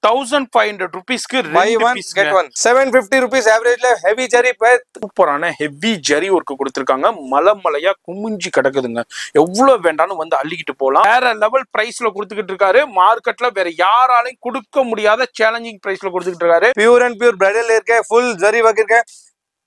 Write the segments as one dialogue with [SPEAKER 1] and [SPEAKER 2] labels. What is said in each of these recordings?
[SPEAKER 1] 1500 rupeesக்கு
[SPEAKER 2] buy one get one 750 rupees average ல heavy zari
[SPEAKER 1] சூப்பரான heavy zari work கொடுத்திருக்காங்க மலைமலையா குமிஞ்சி கிடக்குதுங்க எவ்வளவு வேண்டாலும் வந்து அள்ளிக்கிட்டு போலாம் வேற லெவல் பிரைஸ்ல கொடுத்துக்கிட்டு இருக்காரு மார்க்கெட்ல வேற யாராலையும் கொடுக்க முடியாத சேலஞ்சிங் பிரைஸ்ல கொடுத்துக்கிட்டு இருக்காரு
[SPEAKER 2] பியூர் அண்ட் பியூர் பிரைடல் இருக்கு ஃபுல் ஜரி ஒர்க் இருக்கு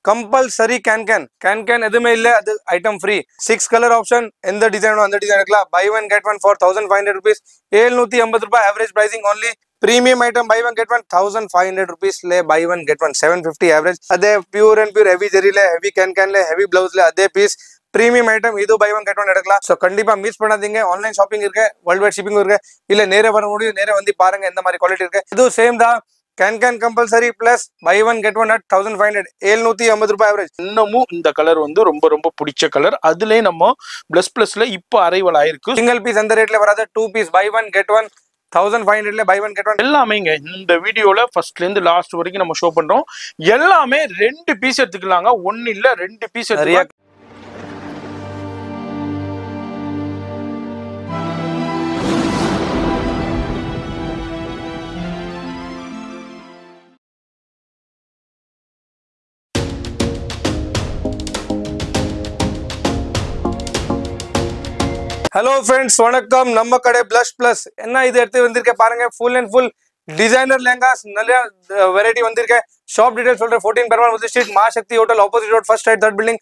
[SPEAKER 2] कंपलसरी कैन எதுமே இல்ல அது ஐட்டம் ஃப்ரீ 6 கலர் ஆப்ஷன் எந்த டிசைனோ அந்த டிசைன் எடுக்கலாம் buy one get one for 1500 rupees 750 ரூபாய் average pricing only premium item buy one get one 1500 rupees ले buy one get one 750 average அதே பியூர் அண்ட் பியூர் ஹெவி ஜரில ஹெவி கேன்ல heavy பிளவுஸ்ல அதே பீஸ் பிரீமியம் ஐட்டம் இது buy one get one எடுக்கலாம் so கண்டிப்பா மிஸ் பண்ணாதீங்க ஆன்லைன் ஷாப்பிங் இருக்கு வேர்ல்ட் வைட் ஷிப்பிங் இருக்கு இல்ல நேரே வர முடியும் நேரே வந்து பாருங்க எந்த மாதிரி குவாலிட்டி இருக்கு இது சேம் தான் can compulsory plus buy one get one at 1500 750 ரூபாய் average
[SPEAKER 1] இன்னமும் இந்த கலர் வந்து ரொம்ப ரொம்ப பிடிச்ச கலர் அதுலயே நம்ம பிளஸ்ல இப்போ அரைவல் ஆயிருக்கு
[SPEAKER 2] சிங்கிள் பீஸ் அந்த ரேட்ல வராது 2 piece buy one get one 1500 ல buy one get one
[SPEAKER 1] எல்லாமேங்க இந்த வீடியோல ஃபர்ஸ்ட்ல இருந்து லாஸ்ட் வரைக்கும் நம்ம ஷோ பண்றோம் எல்லாமே 2 பீஸ் எடுத்துக்கலாங்க ஒன்னு இல்ல 2 பீஸ் எடுத்துக்கலாம்
[SPEAKER 2] हेलो फ्रेंड्स वणक्कम நம்ம கடை ப்ளஸ் என்ன இது எடுத்து வந்திருக்கே பாருங்க full and full designer lehengas நல்ல வெரைட்டி வந்திருக்கே ஷாப் டீடைல்ஸ் சொல்றேன் 14 Perumal Muthu street Masakthi hotel opposite road first right 3rd building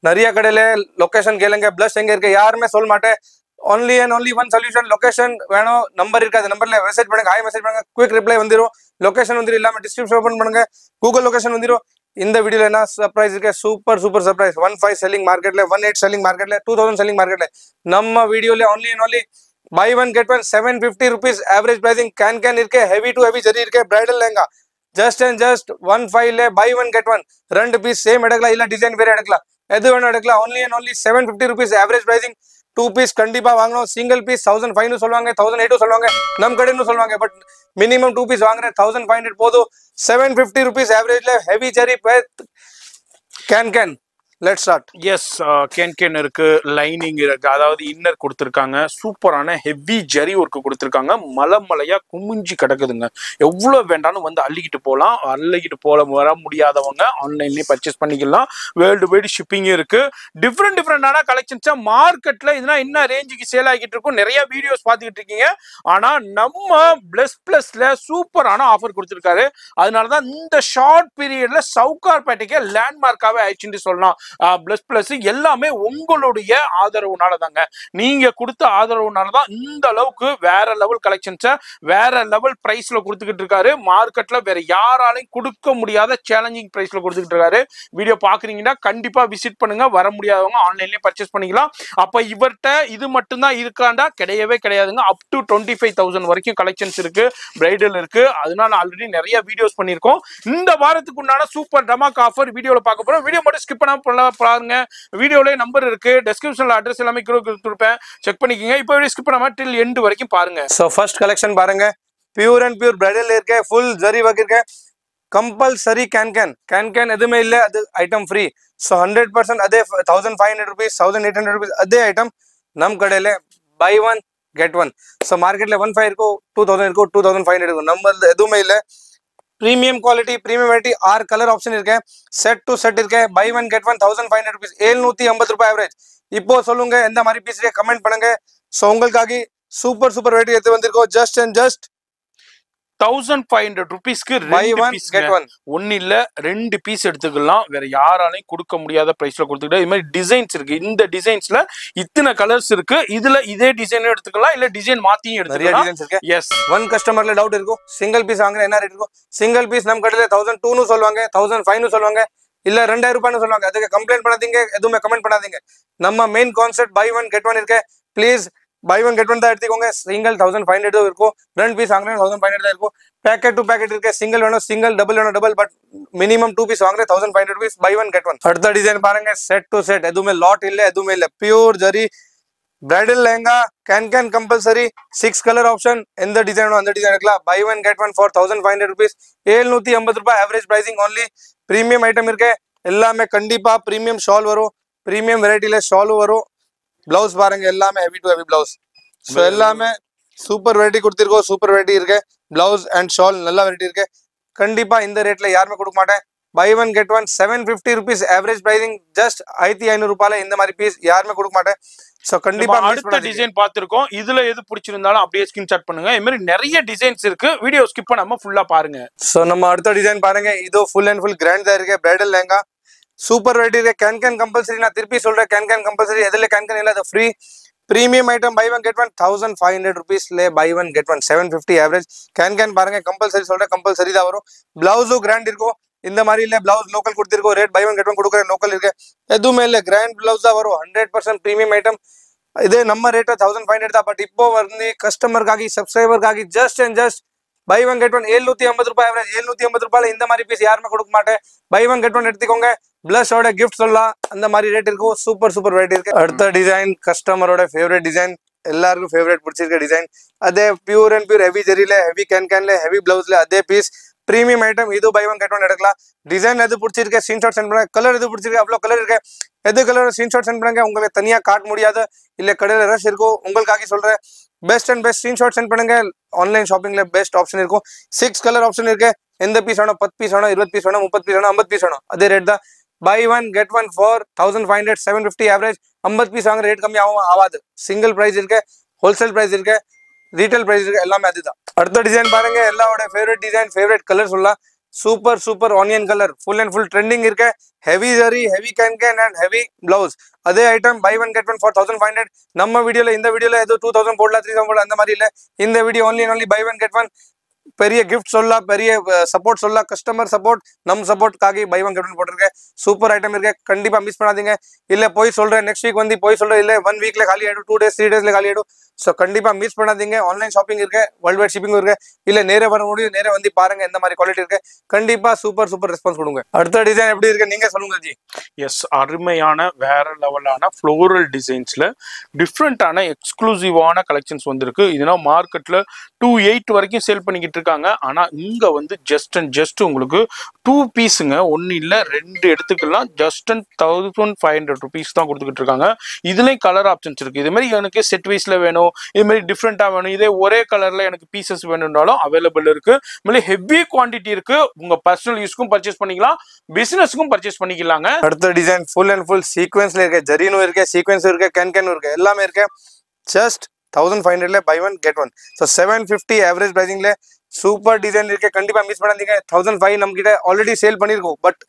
[SPEAKER 2] நிறைய கடையில லொகேஷன் கேளுங்க ப்ளஸ் எங்க இருக்கு யாருமே சொல்ல மாட்டேன் only and only one solution location வேணும் நம்பர் இருக்கு அந்த நம்பர்ல மெசேஜ் பண்ணுங்க ஹாய் மெசேஜ் பண்ணுங்க குயிக் ரிப்ளை வந்துரும் லொகேஷன் வந்து இல்லாம டிஸ்கிரிப்ஷன் ஓபன் பண்ணுங்க கூகுள் லொகேஷன் வந்துரும் இந்த வீடியோல என்ன சர்ப்ரைஸ் இருக்கு சூப்பர் சர்ப்ரைஸ் 15 செல்லிங் மார்க்கெட்ல 18 செல்லிங் மார்க்கெட்ல 2000 செல்லிங் மார்க்கெட்ல நம்ம வீடியோல only and only buy one get one 750 rupees average pricing can இருக்கு heavy to heavy ஜரி இருக்கு bridal lehenga just and just 15 ல buy one get one ரெண்டு பீஸ் சேம் எடுக்கலாம் இல்ல டிசைன் வேற எடுக்கலாம் எது வேணும் எடுக்கலாம் only and only 750 rupees average pricing 2 piece கண்டிப்பா வாங்கணும் சிங்கிள் பீஸ் 1500 னு சொல்வாங்க 1800 சொல்வாங்க நம்ம கடைன்னு சொல்வாங்க பட் மினிமம் 2 பீஸ் வாங்குறேன் 1500 போதும் 750 rupees average ல heavy zari can let's start
[SPEAKER 1] yes can இருக்கு லைனிங் இருக்கு அதாவது இன்னர் கொடுத்திருக்காங்க சூப்பரான ஹெவி ஜரி ஒர்க் கொடுத்திருக்காங்க மலைமலையா குமிஞ்சி கிடக்குதுங்க எவ்வளவு வேண்டாலும் வந்து அள்ளிக்கிட்டு போல வர முடியாதவங்க ஆன்லைன்லயே பர்ச்சேஸ் பண்ணிக்கலாம் வேர்ல்டு வைட் ஷிப்பிங் இருக்கு டிஃப்ரெண்டான கலெக்ஷன்ஸா மார்க்கெட்ல இதுனா என்ன ரேஞ்சுக்கு சேல் ஆகிட்டு இருக்கும் நிறைய வீடியோஸ் பார்த்துக்கிட்டு இருக்கீங்க ஆனா நம்ம பிளஸ்ல சூப்பரான ஆஃபர் கொடுத்திருக்காரு அதனாலதான் இந்த ஷார்ட் பீரியட்ல சவுகார்பேட்டைக்கு லேண்ட்மார்க்காவே ஆயிடுச்சுன்னு சொல்லலாம் பிளஸ் எல்லாமே உங்களுடைய ஆதரவுனால தாங்க நீங்க கொடுத்த ஆதரவுனால தான் இந்த அளவுக்கு வேற லெவல் கலெக்ஷன்ஸை வேற லெவல் பிரைஸ்ல கொடுத்துக்கிட்டு இருக்காரு மார்க்கெட்ல வேற யாராலையும் கொடுக்க முடியாத சேலஞ்சிங் பிரைஸ்ல கொடுத்துக்கிட்டு இருக்காரு வீடியோ பாக்குறீங்கன்னா கண்டிப்பா விசிட் பண்ணுங்க வர முடியாதவங்க ஆன்லைன்லயே பர்ச்சேஸ் பண்ணிக்கலாம் அப்ப இவர்கிட்ட இது மட்டும் தான் இருக்காண்டா கிடையவே கிடையாதுங்க அப் டு 25000 வரைக்கும் கலெக்ஷன்ஸ் இருக்கு பிரைடல் இருக்கு அதனால ஆல்ரெடி நிறைய வீடியோஸ் பண்ணிருக்கோம் இந்த வாரத்துக்கு உண்டான சூப்பர் டமாக் ஆஃபர் வீடியோல பார்க்க போறோம் வீடியோ மட்டும் ஸ்கிப் பண்ணாம பாருங்க வீடியோல நம்பர் இருக்கு டிஸ்கிரிப்ஷன்ல அட்ரஸ் எல்லாமே கொடுத்திருப்பேன் செக் பண்ணிக்கங்க இப்போ வீடியோ ஸ்கிப் பண்ணாம till end வரைக்கும் பாருங்க
[SPEAKER 2] சோ ஃபர்ஸ்ட் கலெக்ஷன் பாருங்க பியூர் அண்ட் பியூர் பிரைடல் இருக்கு ஃபுல் ஜரி ஒர்க் இருக்கு कंपलसरी कैन எதுமே இல்ல அது ஐட்டம் ஃப்ரீ சோ 100% அதே 1500 rupees 1800 rupees அதே ஐட்டம் நம்ம கடையில buy one get one so மார்க்கெட்ல 15 இருக்கும் 2000 இருக்கும் 2500 இருக்கும் நம்ம எதுமே இல்ல premium quality premium variety 6 colour option இருக்கு செட் டு செட் இருக்கு buy one get one 1500 rupees 750 ரூபாய் एवरेज இப்போ சொல்லுங்க எந்த மாதிரி பீஸ் இருக்கு கமெண்ட் பண்ணுங்க சோ உங்களுக்காக சூப்பர் வெரைட்டி எடுத்து வந்திருக்கோம் just
[SPEAKER 1] 1500 rupeesக்கு ஒன்னு இல்ல 2 பீஸ் எடுத்துக்கலாம் வேற யாராலையும் கொடுக்க முடியாத பிரைஸ்ல கொடுத்துக்கிட்டு இது மாதிரி டிசைன்ஸ் இருக்கு இந்த டிசைன்ஸ்ல இத்தனை கலர்ஸ் இருக்கு இதுல இதே டிசைன் எடுத்துக்கலாம் இல்ல டிசைன் மாத்தியும் எடுத்துக்கலாம் எஸ்
[SPEAKER 2] ஒன் கஸ்டமர்ல டவுட் இருக்கும் சிங்கிள் பீஸ் வாங்குற என்ன ரேட் இருக்கும் சிங்கிள் பீஸ் நம்ம கடையில 1002 னு சொல்வாங்க 1005 னு சொல்வாங்க இல்ல 2000 ரூபாய்னு சொல்வாங்க அதுக்கு கம்ப்ளைண்ட் பண்ணாதீங்க எதுவுமே கமெண்ட் பண்ணாதீங்க நம்ம main concept buy one get one இருக்கு please buy one get one தான் எடுத்துக்கோங்க சிங்கிள் 1500 இருக்கும் ரெண்டு பீஸ் வாங்குறேன் 1500 தான் இருக்கும் पैकेट टू पैकेट இருக்கு சிங்கிள் வேணும் சிங்கிள் டபுள் வேணும் டபுள் பட் மினிமம் 2 பீஸ் வாங்குறேன் 1500 rupees buy one get one அடுத்த டிசைன் பாருங்க செட் டு செட் எதுமே லாட் இல்ல எதுமே இல்ல pure zari bridal lehenga can compulsory 6 colour option எந்த டிசைனோ அந்த டிசைன் எடுக்கலாம் buy one get one for 1500 rupees 750 ரூபாய் average pricing only premium item இருக்கு எல்லாமே கண்டிப்பா பிரீமியம் ஷால் வரும் பிரீமியம் வெரைட்டில ஷால் வரும் ब्लाउज பாருங்க எல்லாமே heavy to heavy blouse so எல்லாமே சூப்பர் வெரைட்டி கொடுத்திருக்கோம் சூப்பர் வெரைட்டி இருக்கு பிளவுஸ் அண்ட் ஷால் நல்ல வெரைட்டி இருக்கு. கண்டிப்பா இந்த ரேட்ல யாருமே கொடுக்க மாட்டேன். Buy one get one 750 rupees average pricing. Just 1500 ரூபாயில இந்த மாதிரி பீஸ் யாருமே கொடுக்க மாட்டேன். சோ கண்டிப்பா
[SPEAKER 1] அடுத்த டிசைன் பார்த்திருக்கோம். இதுல எது பிடிச்சிருந்தாலும் அப்படியே ஸ்கிரீன்ஷாட் பண்ணுங்க. இந்த மாதிரி நிறைய டிசைன்ஸ் இருக்கு. வீடியோ ஸ்கிப் பண்ணாம ஃபுல்லா பாருங்க.
[SPEAKER 2] சோ நம்ம அடுத்த டிசைன் பாருங்க. இது ஃபுல் அண்ட் ஃபுல் கிராண்ட் தான் இருக்கு. பிரைடல் லெஹங்கா சூப்பர் வெரைட்டி இருக்கு. Can compulsory. நான் திருப்பி சொல்றேன், கேன் கம்பல்சரி. எதுல கேன் இல்ல, அது free. Premium item buy one get one 1500 rupeesல buy one get one 750 average. Can பாருங்க, கம்பல்சரி சொல்றேன், கம்பல்சரி தான் வரும். பிளவுஸும் கிராண்ட் இருக்கும். இந்த மாதிரி இல்ல பிளவுஸ் லோக்கல் கொடுத்திருக்கோம். Rate buy one get one கொடுக்குற லோக்கல் இருக்கு. எதுவுமே இல்ல, கிராண்ட் பிளவுஸ் தான் வரும். 100% பிரீமியம் ஐட்டம். இது நம்ம ரேட் 1500 தான். பட் இப்போ வந்து கஸ்டமருக்காகி சப்ஸ்கிரைபருக்காகி just and just buy one get one 750 ரூபாய் ஆவரேஜ். 750 ரூபாயில இந்த மாதிரி பீஸ் யாருமே கொடுக்க மாட்டேன். பை ஒன் கெட் ஒன் எடுத்துக்கோங்க. பிளஸோட கிஃப்ட் சொல்லலாம், அந்த மாதிரி ரேட் இருக்கும். சூப்பர் வெரைட்டி இருக்கு. அடுத்த டிசைன் கஸ்டமரோட ஃபேவரட் டிசைன், எல்லாருக்கும் ஃபேவரட் பிடிச்சிருக்க டிசைன். அதே பியூர் அண்ட் பியூர் ஹெவி ஜெரியில, ஹெவி கேன்ல, ஹெவி பிளவுஸ்ல அதே பீஸ். Premium item. இது பை ஒன் கெட் ஒன் எடுக்கலாம். டிசைன் எது பிடிச்சிருக்க ஸ்கிரீன்ஷாட் சென்ட் பண்ணுங்க. கலர் எது பிடிச்சிருக்கு, அவ்வளோ கலர் இருக்கு. எது கலர் ஸ்கிரீன்ஷாட் சென்ட் பண்ணுங்க. உங்களுக்கு தனியா காட்ட முடியாது, இல்ல கடையில ரஷ் இருக்கும். உங்களுக்காக சொல்றேன், best and best screenshot send பண்ணுங்க. ஆன்லைன் ஷாப்பிங்ல பெஸ்ட் ஆப்ஷன் இருக்கும். 6 கலர் ஆப்ஷன் இருக்கு. எந்த பீஸ் வேணும், 10 பீஸ் வேணும், 20 பீஸ் வேணும், 30 பீஸ் வேணும், 50 பீஸ் வேணும், அதே ரேட் தான். Buy one get one for 1500 750 average. 50 piece வாங்குற ரேட் கம்மி ஆகாது. சிங்கிள் பிரைஸ் இருக்கு, ஹோல்சேல் பிரைஸ் இருக்கு, ரீட்டைல் பிரைஸ் இருக்கு, எல்லாமே அதுதான். அடுத்த டிசைன் பாருங்க. எல்லாரோட ஃபேவரட் டிசைன், ஃபேவரட் கலர் சொல்லலாம். Super onion colour full and full trending இருக்கு. Heavy zari, heavy can and heavy blouse. அதே item buy one get one for 1500. நம்ம வீடியோல, இந்த வீடியோல ஏதோ 2000 போடலாம், 3000 போடலாம், அந்த மாதிரி இல்ல. இந்த video only buy one get one. பெரிய கிஃப்ட் சொல்லலாம், பெரிய சப்போர்ட் சொல்லலாம். கஸ்டமர் சப்போர்ட், நம் சப்போர்ட்காக பை ஒன் கெட் ஒன் போட்டிருக்கேன். சூப்பர் ஐட்டம் இருக்கு. கண்டிப்பா மிஸ் பண்ணாதீங்க. இல்ல போய் சொல்றேன் நெக்ஸ்ட் வீக் வந்து போய் சொல்றேன், இல்ல 1 வீக்ல காலி ஆயிடும், 2 days 3 daysல காலி ஆயிடும். ஸோ கண்டிப்பா மிஸ் பண்ணாதீங்க. ஆன்லைன் ஷாப்பிங் இருக்கு, வேர்ல்டு வைட் ஷிப்பிங் இருக்கு. இல்ல நேரே வர முடியும், நேரே வந்து பாருங்க எந்த மாதிரி குவாலிட்டி இருக்கு. கண்டிப்பா சூப்பர் ரெஸ்பான்ஸ் கொடுங்க. அடுத்த டிசைன் எப்படி இருக்கு நீங்க சொல்லுங்க ஜி.
[SPEAKER 1] எஸ், அருமையான வேற லெவலான ஃப்ளோரல் டிசைன்ஸ்ல டிஃப்ரெண்டான எக்ஸ்க்ளூசிவான கலெக்ஷன்ஸ் வந்திருக்கு. இதெல்லாம் மார்க்கெட்ல 280 வரைக்கும் சேல் பண்ணிக்கிட்டு இருக்காங்க. ஆனா இங்க வந்து ஜஸ்ட் அண்ட் ஜஸ்ட் உங்களுக்கு 2 பீஸுங்க, 1 இல்ல 2 எடுத்துக்கலாம். ஜஸ்ட் அண்ட் 1500 rupees தான் கொடுத்துக்கிட்டு இருக்காங்க. இதுலயும் கலர் ஆப்ஷன்ஸ் இருக்கு. இது மாதிரி எனக்கு செட் வைஸ்ல வேணும், இது மாதிரி டிஃப்ரெண்டா வேணும், இதே ஒரே கலர்ல எனக்கு பீசஸ் வேணும்னாலும் அவைலபிள் இருக்கு. ஹெவி குவான்டிட்டி இருக்கு. உங்க பர்சனல் யூஸ்க்கும் பர்ச்சேஸ் பண்ணிக்கலாம், பிசினஸ்க்கும் பர்ச்சேஸ் பண்ணிக்கலாங்க.
[SPEAKER 2] அடுத்த டிசைன் ஃபுல் அண்ட் ஃபுல் சீக்வென்ஸ்ல இருக்கு. ஜரினும் இருக்கு, சீக்வென்ஸ் இருக்கு, கேன் இருக்கு, எல்லாமே இருக்கு. ஜஸ்ட் 1500ல buy one get one. So 750 average பிரைசிங்ல சூப்பர் டிசைன் இருக்கு. கண்டிப்பா மிஸ் பண்ணாதீங்க. 1500 நம்ம கிட்ட ஆல்ரெடி சேல் பண்ணிருக்கோம். பட்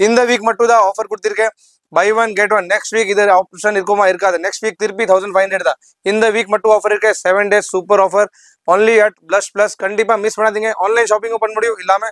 [SPEAKER 2] இந்த வீக் மட்டும் தான் ஆஃபர் கொடுத்திருக்கேன். Buy one get one. Next week இது ஆப்ஷன் இருக்குமா, இருக்காது. நெக்ஸ்ட் வீக் திருப்பி 1500 தான். இந்த வீக் மட்டும் ஆஃபர் இருக்கு. 7 days super offer only at plus. கண்டிப்பா மிஸ் பண்ணாதீங்க. ஆன்லைன் ஷாப்பிங்கும் பண்ண முடியும், இல்லாம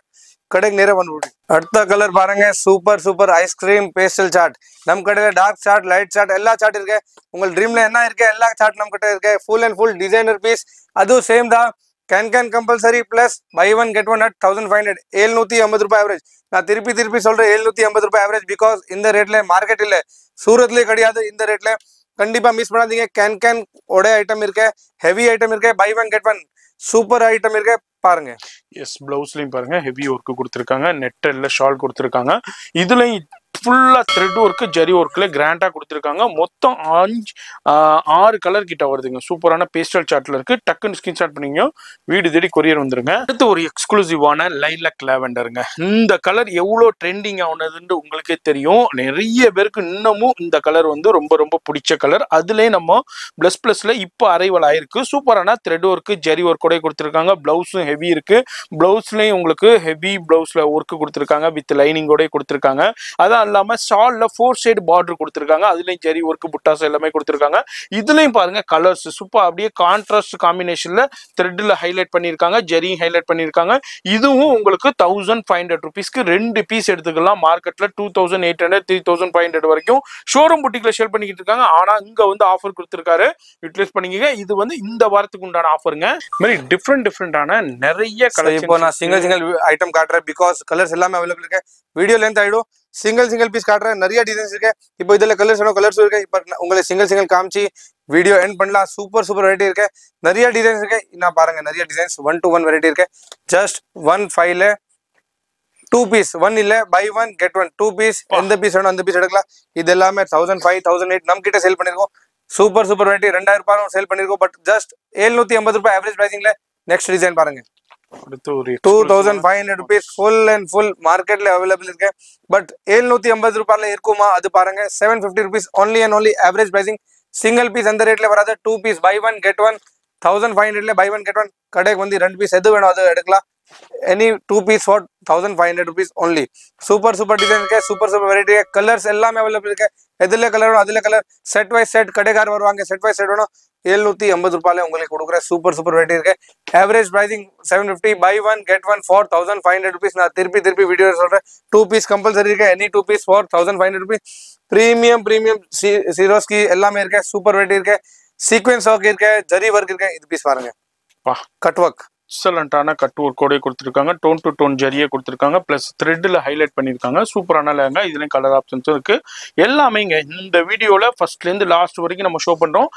[SPEAKER 2] கடைக்கு நேரம் பண்ண முடியும். அடுத்த கலர் பாருங்க. Super ice cream pastel shade. நம்ம கடையில டார்க் சார்ட், லைட் சார்ட், எல்லா சார்ட் இருக்கு. உங்க ட்ரீம்ல என்ன இருக்கு, எல்லா சார்ட் நம்ம கிட்ட இருக்கு. Full and full designer piece. அதுவும் சேம் தான். Can compulsory plus buy one get one at 1500. 750 ரூபாய் ஆவரேஜ். நான் திருப்பி சொல்றேன் 750 ரூபாய் ஆவரேஜ். பிகாஸ் இந்த ரேட்ல மார்க்கெட் இல்ல, சூரத்லயே கிடையாது இந்த ரேட்ல. கண்டிப்பா மிஸ் பண்ணாதீங்க. கேன் ஒரே ஐட்டம் இருக்கு, ஹெவி ஐட்டம் இருக்கு. Buy one get one super item இருக்கு, பாருங்க.
[SPEAKER 1] எஸ், பிளவுஸ்லயும் பாருங்க ஹெவி ஒர்க் கொடுத்துருக்காங்க. நெட்டல்ல ஷால் கொடுத்துருக்காங்க. இதுலயும் ஃபுல்லா த்ரெட் ஒர்க், ஜரி ஒர்க்ல கிராண்டா கொடுத்துருக்காங்க. மொத்தம் 6 கலர் கிட்ட வருதுங்க. சூப்பரான பேஸ்டல் சார்ட்ல இருக்கு. டக்குன்னு ஸ்கிரீன்ஷாட் பண்ணீங்க, வீடு தேடி கொரியர் வந்துருங்க. அடுத்து ஒரு எக்ஸ்க்ளூசிவான லைலக் லாவெண்டருங்க. இந்த கலர் எவ்வளோ ட்ரெண்டிங் ஆனதுன்னு உங்களுக்கே தெரியும். நிறைய பேருக்கு இன்னமும் இந்த கலர் வந்து ரொம்ப பிடிச்ச கலர். அதுலயே நம்ம பிளஸ்ல இப்போ அரைவல் ஆயிருக்கு. சூப்பரான த்ரெட் ஒர்க், ஜரி ஒர்க்கோட கொடுத்துருக்காங்க. பிளவுஸும் ஹெவி இருக்கு. பிளவுஸ்லயும் உங்களுக்கு ஹெவி பிளவுஸ்ல ஒர்க் கொடுத்துருக்காங்க, வித் லைனிங்கோட கொடுத்துருக்காங்க. அதான் இல்லாம ஷால்ல 4 சைடு பார்டர் கொடுத்துருக்காங்க. அதுலயும் ஜரி ஒர்க், புட்டாஸ் எல்லாமே கொடுத்துருக்காங்க. இதுலயும் பாருங்க கலர்ஸ் சூப்பர், அப்படியே கான்ட்ராஸ்ட் காம்பினேஷன்ல த்ரெட்ல ஹைலைட் பண்ணிருக்காங்க, ஜரியும் ஹைலைட் பண்ணிருக்காங்க. இதுவும் உங்களுக்கு 1500 rupeesக்கு 2 பீஸ் எடுத்துக்கலாம். மார்க்கெட்ல 2800 3500 வரைக்கும் ஷோரூம் புட்டிக்ல சேல் பண்ணிக்கிட்டு இருக்காங்க. ஆனா இங்க வந்து ஆஃபர் கொடுத்துருக்காரு, யூட்டிலைஸ் பண்ணிக்கங்க. இது வந்து இந்த வாரத்துக்கு உண்டான ஆஃபருங்க. மாதிரி டிஃப்ரெண்டான நிறைய கலர்.
[SPEAKER 2] இப்போ நான் சிங்கிள் ஐட்டம் காட்டுறேன். பிகாஸ் கலர்ஸ் எல்லாமே அவைலபிள் இருக்கு. வீடியோ லென்த் ஆயிடும். சிங்கிள் பீஸ் காட்டுறேன். நிறைய டிசைன்ஸ் இருக்கு. இப்போ இதுல கலர்ஸ் இருக்கு. இப்போ உங்களுக்கு சிங்கிள் காமிச்சு வீடியோ எண்ட் பண்ணலாம். சூப்பர் வெரைட்டி இருக்கு. நிறைய டிசைன்ஸ் இருக்கு. நான் பாருங்க, நிறைய டிசைன்ஸ் 1 to 1 வெரைட்டி இருக்கு. ஜஸ்ட் 15ல 2 பீஸ், 1 இல்ல buy one get one 2 piece. எந்த பீஸ் வேணும் அந்த பீஸ் எடுக்கலாம். இது எல்லாமே 1500 1800 நம்ம கிட்ட சேல் பண்ணிருக்கோம். சூப்பர் வெரைட்டி 2000 ரூபாய் சேல் பண்ணிருக்கோம். பட் ஜஸ்ட் 750 ரூபாய் ஆவரேஜ் பிரைசிங்ல. நெக்ஸ்ட் டிசைன் பாருங்க.
[SPEAKER 1] அடுத்து ஒரு
[SPEAKER 2] 2500 rupees full and full marketல available இருக்கு. பட் 750 ரூபாயில இருக்குமா அது பாருங்க. 750 rupees only and only average pricing. Single piece அந்த ரேட்ல வராது. 2 piece buy one get one 1500ல buy one get one. கடைக்கு வந்து 2 பீஸ் எது வேணும் அது எடுக்கலாம். any 2 piece for 1500 rupees only. Super super design இருக்கு. சூப்பர் சூப்பர் வெரைட்டி இருக்கு. கலர்ஸ் எல்லாமே அவைலபிள் இருக்கு. எதுல கலர் வேணும் அதுல கலர். செட் வைஸ் செட் கடைக்கார் வருவாங்க. செட் வைஸ் செட் வேணும் 750 ரூபாயில உங்களுக்கு கொடுக்குற சூப்பர் சூப்பர் வெரைட்டி இருக்கு. Average pricing 750 buy one get one for 1500 rupees. நான் திருப்பி வீடியோ சொல்றேன். 2 பீஸ் கம்பல்சரி இருக்கு. any 2 piece for 1500 rupees. Premium சீரோஸ்கி எல்லாமே இருக்கு. சூப்பர் வெரைட்டி இருக்கு. சீக்வென்ஸ் ஒர்க் இருக்கு. ஜரி ஒர்க் இருக்கு. இது பீஸ் பாருங்க. கட் ஒர்க்
[SPEAKER 1] எக்ஸலண்டான கட் ஒர்க் கோடே கொடுத்துருக்காங்க. டோன் டு டோன் ஜரியை கொடுத்துருக்காங்க. பிளஸ் த்ரெட்ல ஹைலைட் பண்ணிருக்காங்க. சூப்பரான லேங்கா. இதுலயும் கலர் ஆப்ஷன்ஸும் இருக்கு. எல்லாமே இந்த வீடியோல ஃபர்ஸ்ட்ல இருந்து லாஸ்ட் வரைக்கும் நம்ம ஷோ பண்றோம்.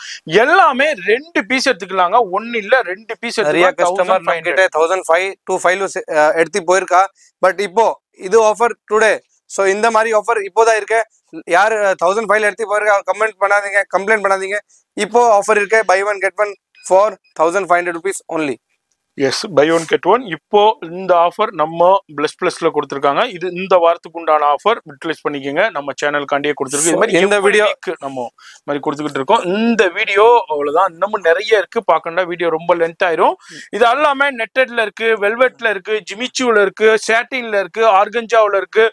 [SPEAKER 1] எல்லாமே 2 பீஸ் எடுத்துக்கலாங்க. ஒன்னு இல்ல 2 பீஸ்
[SPEAKER 2] கஸ்டமர் 1500 to 5 எடுத்து போயிருக்கா. பட் இப்போ இது ஆஃபர் டுடே. சோ இந்த மாதிரி ஆஃபர் இப்போதான் இருக்கு. யார் 1500 எடுத்து போயிருக்கா கம்ப்ளைண்ட் பண்ணாதீங்க. இப்போ ஆஃபர் இருக்கு. buy one get one for 1500 rupees only.
[SPEAKER 1] Yes buy one get one. இப்போ இந்த ஆஃபர் நம்ம பிளஸ்ல கொடுத்துருக்காங்க. இது இந்த வாரத்துக்கு உண்டான ஆஃபர் யூட்டிலைஸ் பண்ணிக்கோங்க. நம்ம சேனலுக்காண்டியே கொடுத்துருக்கு. இது மாதிரி இந்த வீடியோக்கு நம்ம மாதிரி கொடுத்துக்கிட்டு இருக்கோம். இந்த வீடியோ அவ்வளவுதான். இன்னமும் நிறைய இருக்கு பார்க்கணும்னா வீடியோ ரொம்ப லென்த் ஆயிரும். இது எல்லாமே நெட்டட்ல இருக்கு, வெல்வெட்ல இருக்கு, ஜிமிச்சுல இருக்கு, சாட்டின்ல இருக்கு, ஆர்கஞ்சாவுல இருக்கு,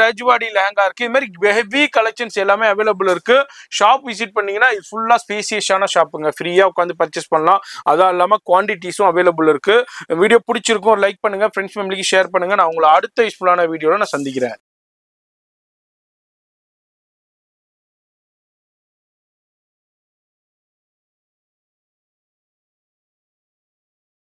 [SPEAKER 1] ரஜ்வாடி லேங்கா இருக்கு. இது மாதிரி ஹெவி கலெக்ஷன்ஸ் எல்லாமே அவைலபிள் இருக்கு. ஷாப் விசிட் பண்ணீங்கன்னா இது ஃபுல்லா ஸ்பேசியஸான ஷாப்புங்க. ஃப்ரீயா உட்காந்து பர்ச்சேஸ் பண்ணலாம். அதான் இல்லாம குவான்டிட்டிஸும் அவைலபிள் இருக்கு. வீடியோ பிடிச்சிருக்கும் லைக் பண்ணுங்க, ஃப்ரெண்ட்ஸ் ஃபேமிலிக்கு ஷேர் பண்ணுங்க. நான் உங்களை அடுத்த யூஸ்ஃபுல்லான வீடியோல நான் சந்திக்கிறேன்.